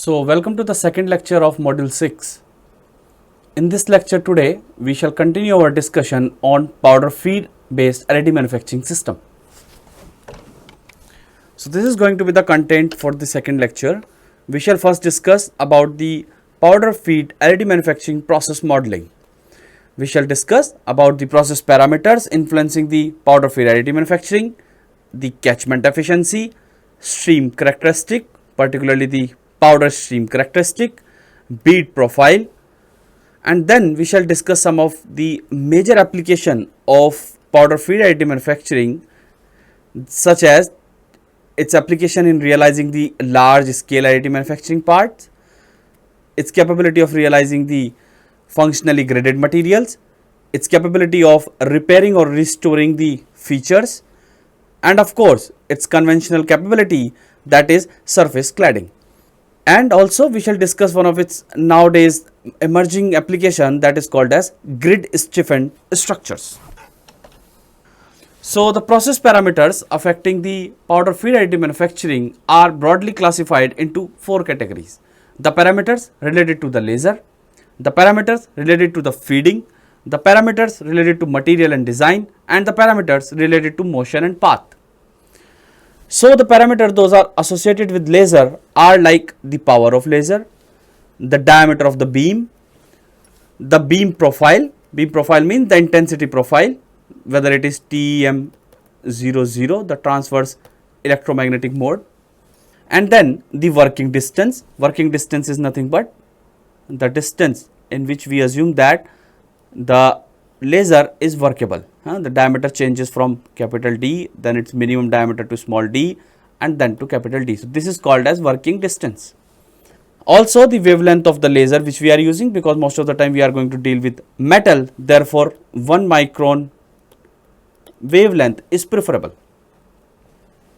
So, welcome to the second lecture of Module 6. In this lecture today, we shall continue our discussion on powder feed based additive manufacturing system. So, this is going to be the content for the second lecture. We shall first discuss about the powder feed additive manufacturing process modeling. We shall discuss about the process parameters influencing the powder feed additive manufacturing, the catchment efficiency, stream characteristic, particularly the powder stream characteristic, bead profile, and then we shall discuss some of the major application of powder feed additive manufacturing, such as its application in realizing the large scale additive manufacturing parts, its capability of realizing the functionally graded materials, its capability of repairing or restoring the features, and of course its conventional capability, that is surface cladding. And also we shall discuss one of its nowadays emerging application, that is called as grid stiffened structures. So the process parameters affecting the powder feed additive manufacturing are broadly classified into four categories: the parameters related to the laser, the parameters related to the feeding, the parameters related to material and design, and the parameters related to motion and path. So the parameters those are associated with laser are like the power of laser, the diameter of the beam, the beam profile means the intensity profile, whether it is TEM00, the transverse electromagnetic mode, and then the working distance. Working distance is nothing but the distance in which we assume that the laser is workable. The diameter changes from capital D, then its minimum diameter to small d, and then to capital D. So this is called as working distance. Also the wavelength of the laser which we are using, because most of the time we are going to deal with metal, therefore 1 micron wavelength is preferable.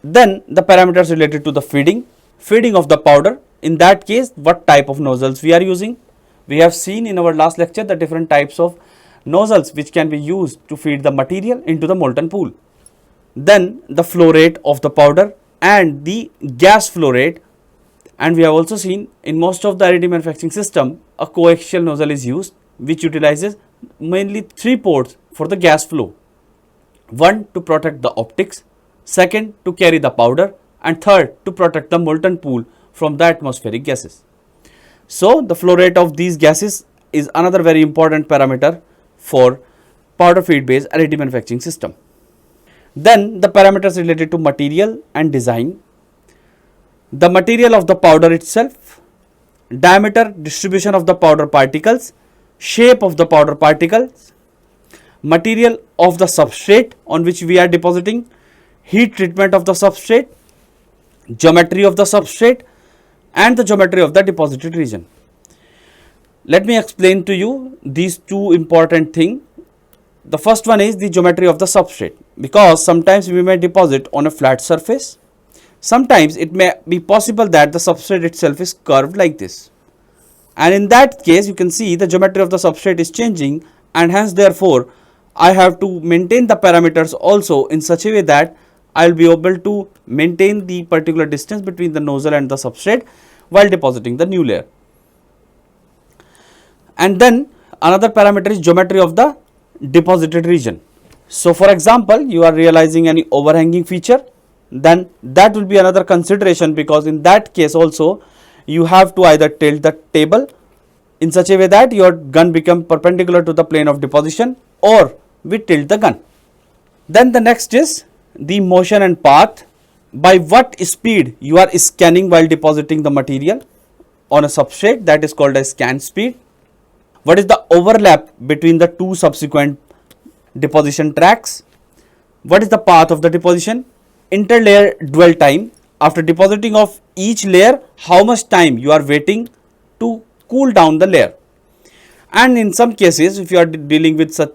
Then the parameters related to the feeding of the powder. In that case, what type of nozzles we are using. We have seen in our last lecture the different types of nozzles which can be used to feed the material into the molten pool. Then the flow rate of the powder and the gas flow rate, and we have also seen in most of the additive manufacturing system a coaxial nozzle is used which utilizes mainly 3 ports for the gas flow: one to protect the optics, second to carry the powder, and third to protect the molten pool from the atmospheric gases. So the flow rate of these gases is another very important parameter for powder feed based additive manufacturing system. Then the parameters related to material and design, the material of the powder itself, diameter, distribution of the powder particles, shape of the powder particles, material of the substrate on which we are depositing, heat treatment of the substrate, geometry of the substrate, and the geometry of the deposited region. Let me explain to you these two important things. The first one is the geometry of the substrate, because sometimes we may deposit on a flat surface. Sometimes it may be possible that the substrate itself is curved like this, and in that case you can see the geometry of the substrate is changing, and hence therefore I have to maintain the parameters also in such a way that I will be able to maintain the particular distance between the nozzle and the substrate while depositing the new layer. And then another parameter is geometry of the deposited region. So for example, you are realizing any overhanging feature, then that will be another consideration, because in that case also you have to either tilt the table in such a way that your gun become perpendicular to the plane of deposition, or we tilt the gun. Then the next is the motion and path, by what speed you are scanning while depositing the material on a substrate, that is called as scan speed. What is the overlap between the two subsequent deposition tracks? What is the path of the deposition? Interlayer dwell time, after depositing of each layer how much time you are waiting to cool down the layer. And in some cases, if you are dealing with such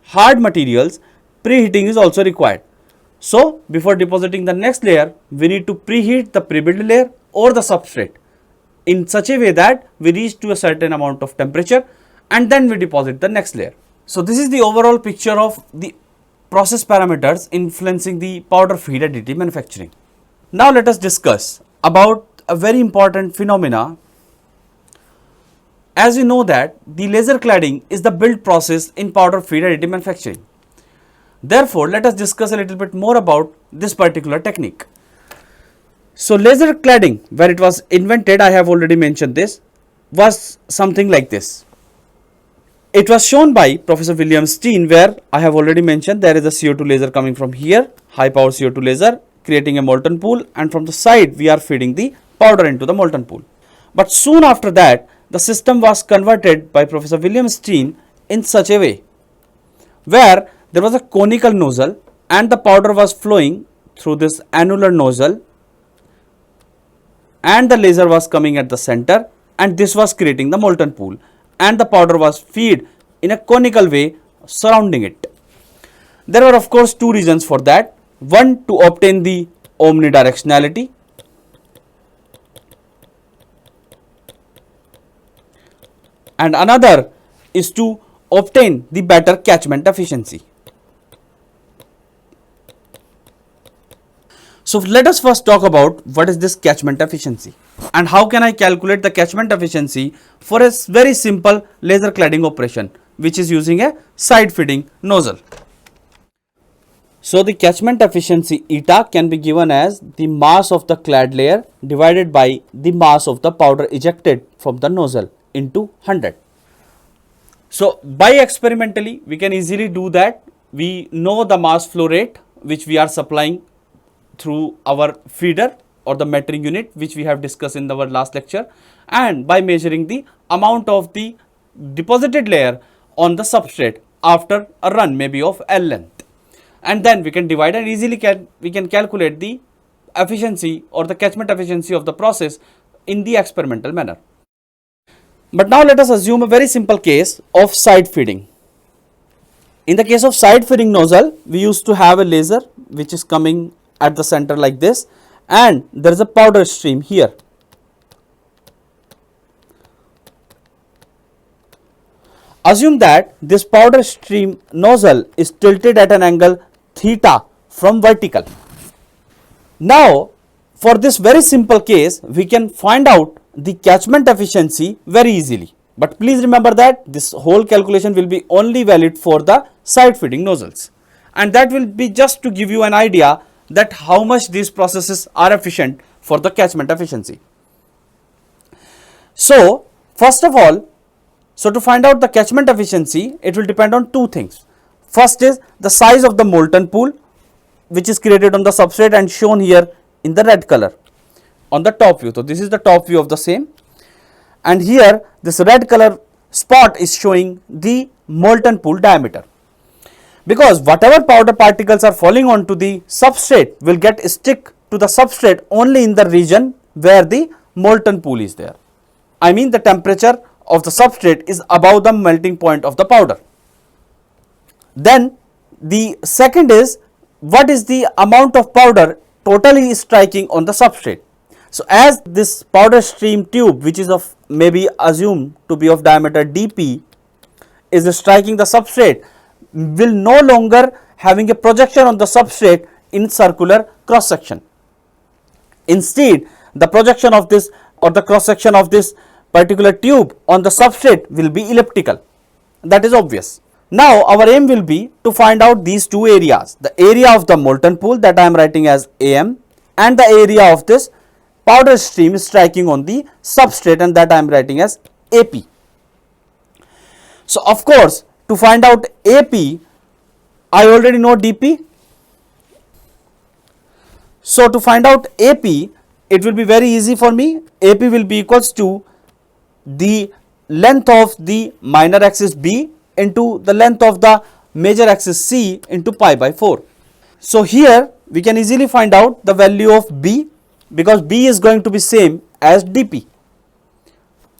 hard materials, preheating is also required. So before depositing the next layer, we need to preheat the pre-built layer or the substrate in such a way that we reach to a certain amount of temperature, and then we deposit the next layer. So this is the overall picture of the process parameters influencing the powder feed additive manufacturing. Now let us discuss about a very important phenomena As we know that the laser cladding is the build process in powder feed additive manufacturing. Therefore, let us discuss a little bit more about this particular technique. So, laser cladding, where it was invented, I have already mentioned this, was something like this. It was shown by Professor William Steen, where I have already mentioned there is a CO2 laser coming from here, high power CO2 laser, creating a molten pool, and from the side we are feeding the powder into the molten pool. But soon after that, the system was converted by Professor William Steen in such a way, where there was a conical nozzle and the powder was flowing through this annular nozzle, and the laser was coming at the center, and this was creating the molten pool, and the powder was fed in a conical way surrounding it. There were of course two reasons for that. One, to obtain the omnidirectionality, and another is to obtain the better catchment efficiency. So let us first talk about what is this catchment efficiency and how can I calculate the catchment efficiency for a very simple laser cladding operation which is using a side feeding nozzle. So the catchment efficiency eta can be given as the mass of the clad layer divided by the mass of the powder ejected from the nozzle into 100. So by experimentally we can easily do that. We know the mass flow rate which we are supplying through our feeder or the metering unit which we have discussed in our last lecture, and by measuring the amount of the deposited layer on the substrate after a run maybe of L length, and then we can divide and easily we can calculate the efficiency or the catchment efficiency of the process in the experimental manner. But now let us assume a very simple case of side feeding. In the case of side feeding nozzle, we used to have a laser which is coming at the center like this, and there is a powder stream here. Assume that this powder stream nozzle is tilted at an angle theta from vertical. Now for this very simple case we can find out the catchment efficiency very easily, but please remember that this whole calculation will be only valid for the side feeding nozzles, and that will be just to give you an idea that how much these processes are efficient for the catchment efficiency. So first of all, to find out the catchment efficiency, it will depend on two things. First is the size of the molten pool which is created on the substrate and shown here in the red color on the top view. So this is the top view of the same, and here this red color spot is showing the molten pool diameter, because whatever powder particles are falling onto the substrate will get stick to the substrate only in the region where the molten pool is there. I mean the temperature of the substrate is above the melting point of the powder. Then the second is what is the amount of powder totally striking on the substrate. So as this powder stream tube, which is of maybe assumed to be of diameter dp, is striking the substrate, will no longer having a projection on the substrate in circular cross section. Instead, the projection of this or the cross section of this particular tube on the substrate will be elliptical. That is obvious. Now our aim will be to find out these two areas, the area of the molten pool that I am writing as AM, and the area of this powder stream striking on the substrate, and that I am writing as AP. So of course, to find out AP, I already know dP. So to find out AP, it will be very easy for me. AP will be equals to the length of the minor axis B into the length of the major axis C into pi by 4. So here we can easily find out the value of B, because B is going to be same as dP.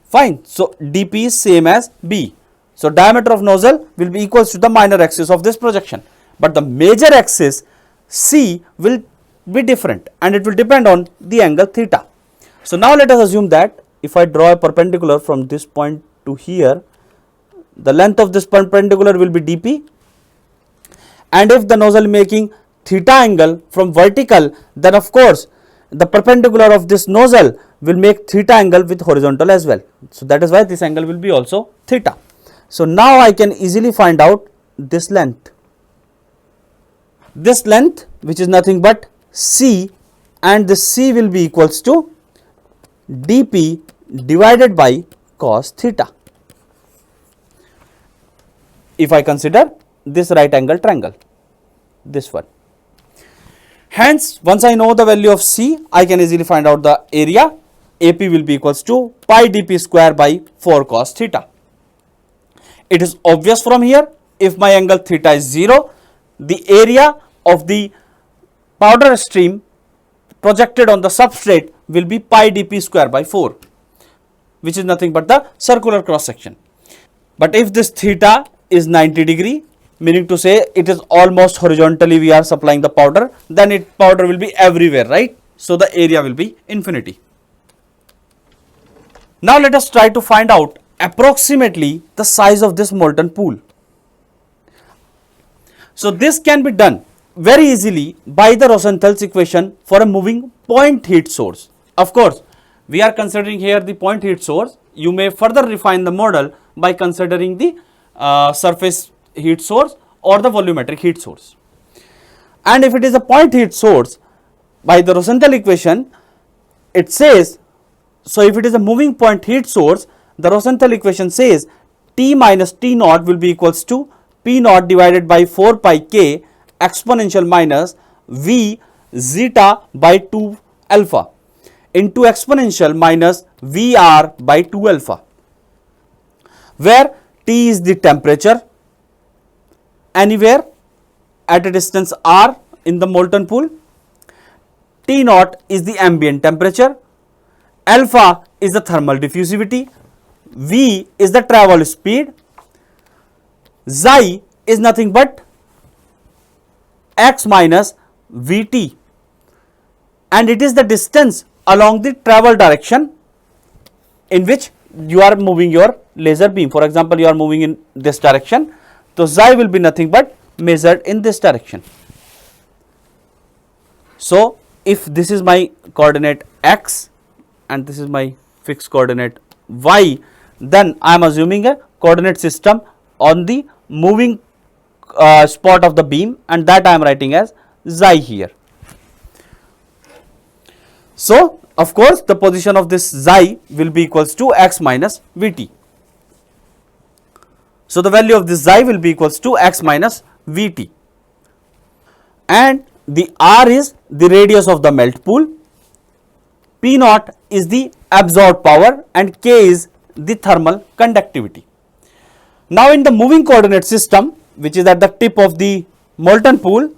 Fine. So dP is same as B. So diameter of nozzle will be equals to the minor axis of this projection, but the major axis C will be different and it will depend on the angle theta. So now let us assume that if I draw a perpendicular from this point to here, the length of this perpendicular will be dP, and if the nozzle making theta angle from vertical, then of course the perpendicular of this nozzle will make theta angle with horizontal as well. So that is why this angle will be also theta. So now I can easily find out this length. This length, which is nothing but C, and this C will be equals to dP divided by cos theta, if I consider this right angle triangle, this one. Hence, once I know the value of C, I can easily find out the area. AP will be equals to pi dP square by 4 cos theta. It is obvious from here, if my angle theta is 0, the area of the powder stream projected on the substrate will be pi dP square by 4, which is nothing but the circular cross section. But if this theta is 90 degree, meaning to say it is almost horizontally we are supplying the powder, then powder will be everywhere, right? So the area will be infinity. Now let us try to find out approximately the size of this molten pool. So this can be done very easily by the Rosenthal's equation for a moving point heat source. Of course, we are considering here the point heat source. You may further refine the model by considering the surface heat source or the volumetric heat source. And if it is a point heat source, by the Rosenthal equation, it says, so if it is a moving point heat source, the Rosenthal equation says T minus T naught will be equals to P naught divided by 4 pi K exponential minus V zeta by 2 alpha into exponential minus VR by 2 alpha, where T is the temperature anywhere at a distance R in the molten pool, T naught is the ambient temperature, alpha is the thermal diffusivity, V is the travel speed, xi is nothing but x minus Vt, and it is the distance along the travel direction in which you are moving your laser beam. For example, you are moving in this direction, so xi will be nothing but measured in this direction. So if this is my coordinate x and this is my fixed coordinate y, then I am assuming a coordinate system on the moving spot of the beam, and that I am writing as xi here. So of course the position of this xi will be equals to x minus Vt. So the value of this xi will be equals to x minus Vt, and the r is the radius of the melt pool, P naught is the absorbed power, and K is the thermal conductivity. Now in the moving coordinate system, which is at the tip of the molten pool,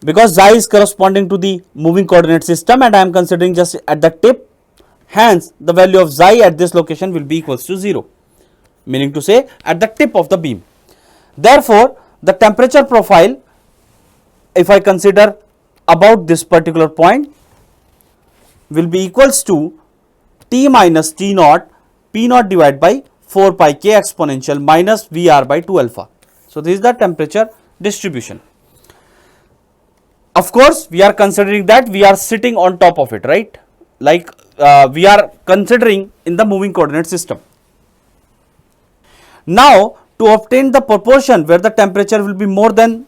because xi is corresponding to the moving coordinate system and I am considering just at the tip, hence the value of xi at this location will be equals to 0, meaning to say at the tip of the beam. Therefore, the temperature profile, if I consider about this particular point, will be equals to T minus T naught P naught divided by 4 pi K exponential minus VR by 2 alpha. So this is the temperature distribution. Of course, we are considering that we are sitting on top of it, right? Like we are considering in the moving coordinate system. Now to obtain the proportion where the temperature will be more than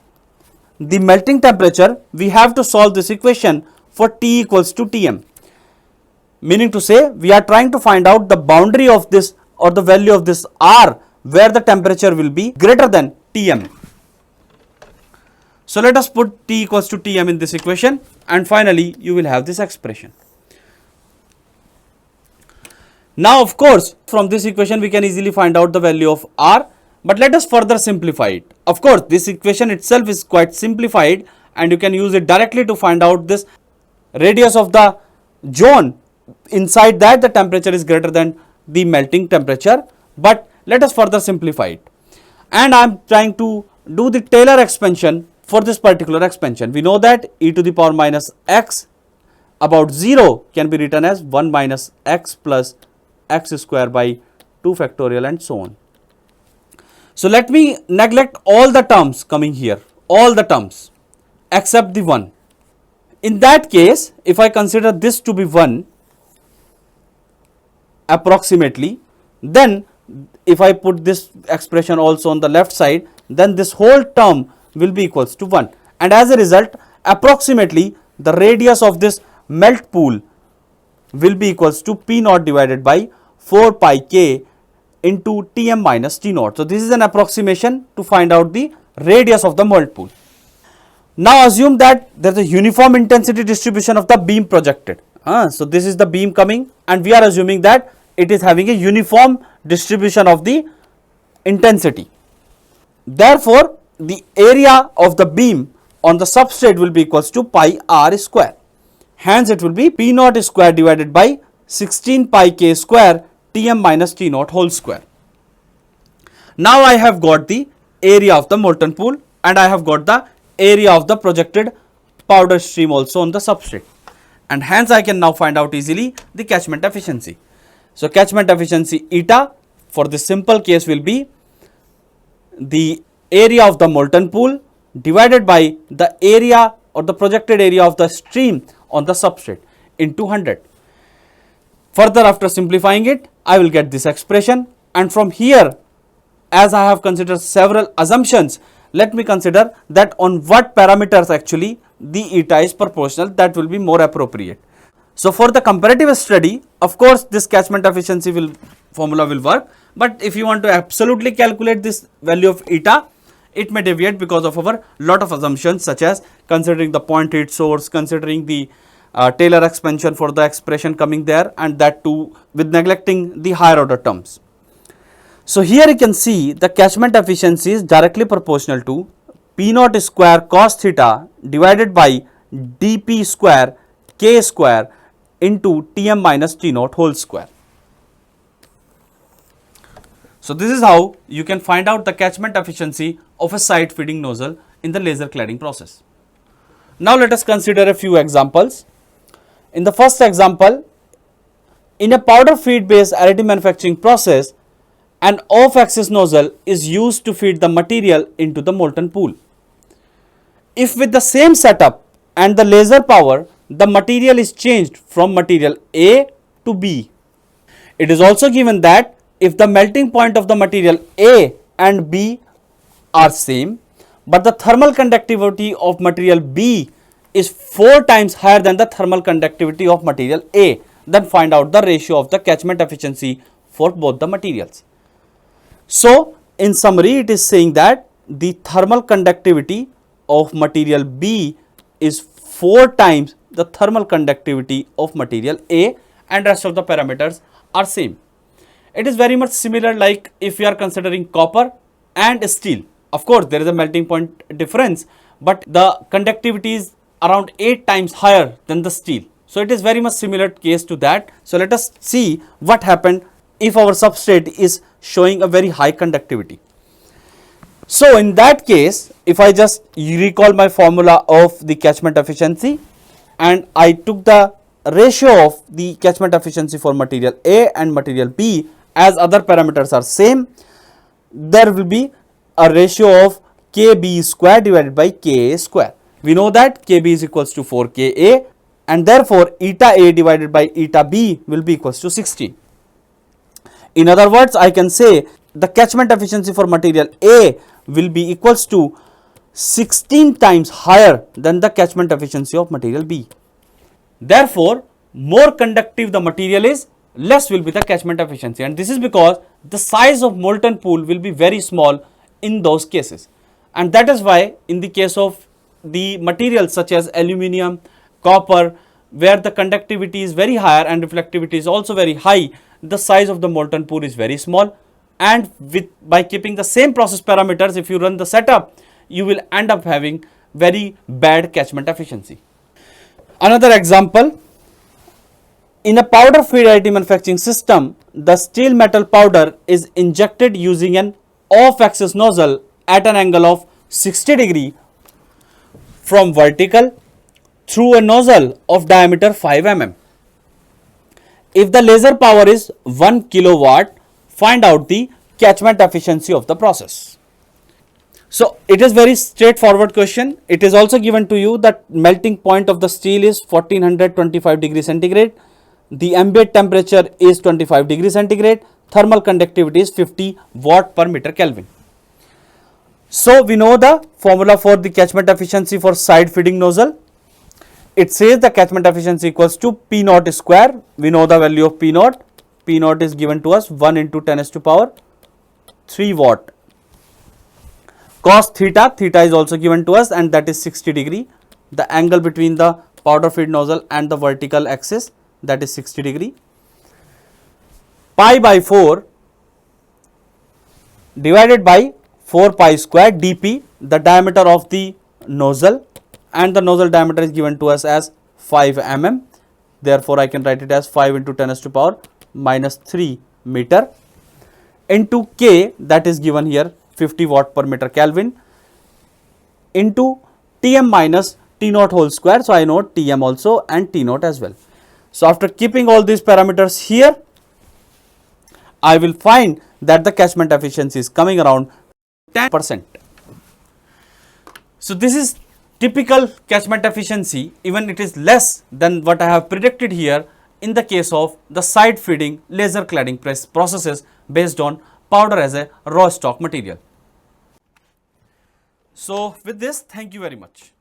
the melting temperature, we have to solve this equation for T equals to Tm. Meaning to say, we are trying to find out the boundary of this or the value of this R where the temperature will be greater than Tm. So let us put T equals to Tm in this equation, and finally you will have this expression. Now of course from this equation we can easily find out the value of R, but let us further simplify it. Of course this equation itself is quite simplified and you can use it directly to find out this radius of the zone. Inside that the temperature is greater than the melting temperature, but let us further simplify it, and I am trying to do the Taylor expansion for this particular expansion. We know that e to the power minus x about 0 can be written as 1 minus x plus x square by 2 factorial and so on. So let me neglect all the terms coming here, all the terms except the one. In that case, if I consider this to be 1 approximately, then if I put this expression also on the left side, then this whole term will be equals to 1, and as a result approximately the radius of this melt pool will be equals to P naught divided by 4 pi k into Tm minus T naught. So, this is an approximation to find out the radius of the melt pool. Now, assume that there is a uniform intensity distribution of the beam projected. So, this is the beam coming, and we are assuming that it is having a uniform distribution of the intensity. Therefore, the area of the beam on the substrate will be equals to pi r square. Hence, it will be P naught square divided by 16 pi k square Tm minus T naught whole square. Now, I have got the area of the molten pool, and I have got the area of the projected powder stream also on the substrate, and hence I can now find out easily the catchment efficiency. So, catchment efficiency eta for this simple case will be the area of the molten pool divided by the area or the projected area of the stream on the substrate into 100. Further, after simplifying it, I will get this expression, and from here, as I have considered several assumptions, let me consider that on what parameters actually the eta is proportional, that will be more appropriate. So, for the comparative study, of course, this catchment efficiency formula will work, but if you want to absolutely calculate this value of eta, it may deviate because of our lot of assumptions, such as considering the point heat source, considering the Taylor expansion for the expression coming there, and that too with neglecting the higher order terms. So, here you can see the catchment efficiency is directly proportional to P naught square cos theta divided by dP square k square into Tm minus T naught whole square. So, this is how you can find out the catchment efficiency of a side feeding nozzle in the laser cladding process. Now, let us consider a few examples. In the first example, in a powder feed based additive manufacturing process, an off axis nozzle is used to feed the material into the molten pool. If with the same setup and the laser power, the material is changed from material A to B. It is also given that if the melting point of the material A and B are same, but the thermal conductivity of material B is 4 times higher than the thermal conductivity of material A, then find out the ratio of the catchment efficiency for both the materials. So, in summary, it is saying that the thermal conductivity of material B is 4 times the thermal conductivity of material A, and rest of the parameters are same. It is very much similar like if we are considering copper and steel. Of course, there is a melting point difference, but the conductivity is around 8 times higher than the steel. So, it is very much similar case to that. So, let us see what happened if our substrate is showing a very high conductivity. So, in that case, if I just recall my formula of the catchment efficiency, and I took the ratio of the catchment efficiency for material A and material B, as other parameters are same, there will be a ratio of KB square divided by KA square. We know that KB is equals to 4 KA, and therefore eta A divided by eta B will be equals to 16. In other words, I can say the catchment efficiency for material A will be equals to 16 times higher than the catchment efficiency of material B. Therefore, more conductive the material is, less will be the catchment efficiency, and this is because the size of molten pool will be very small in those cases, and that is why in the case of the materials such as aluminium, copper, where the conductivity is very higher and reflectivity is also very high, the size of the molten pool is very small, and by keeping the same process parameters, if you run the setup, you will end up having very bad catchment efficiency. Another example, in a powder feed additive manufacturing system, the steel metal powder is injected using an off axis nozzle at an angle of 60 degree from vertical through a nozzle of diameter 5 mm. If the laser power is 1 kilowatt, find out the catchment efficiency of the process. So it is very straightforward question. It is also given to you that melting point of the steel is 1425 degrees centigrade. The ambient temperature is 25 degrees centigrade. Thermal conductivity is 50 watt per meter Kelvin. So we know the formula for the catchment efficiency for side feeding nozzle. It says the catchment efficiency equals to P naught square. We know the value of P naught. P naught is given to us 1 into 10 to the power 3 watt. Cos theta, theta is also given to us, and that is 60 degree. The angle between the powder feed nozzle and the vertical axis, that is 60 degree. Pi by 4 divided by 4 pi square dp, the diameter of the nozzle, and the nozzle diameter is given to us as 5 mm. Therefore, I can write it as 5 into 10 to the power minus 3 meter into K, that is given here 50 watt per meter Kelvin, into Tm minus T naught whole square. So I know Tm also and T naught as well. So after keeping all these parameters here, I will find that the catchment efficiency is coming around 10%. So this is typical catchment efficiency, even it is less than what I have predicted here in the case of the side feeding laser cladding press processes based on powder as a raw stock material. So with this, thank you very much.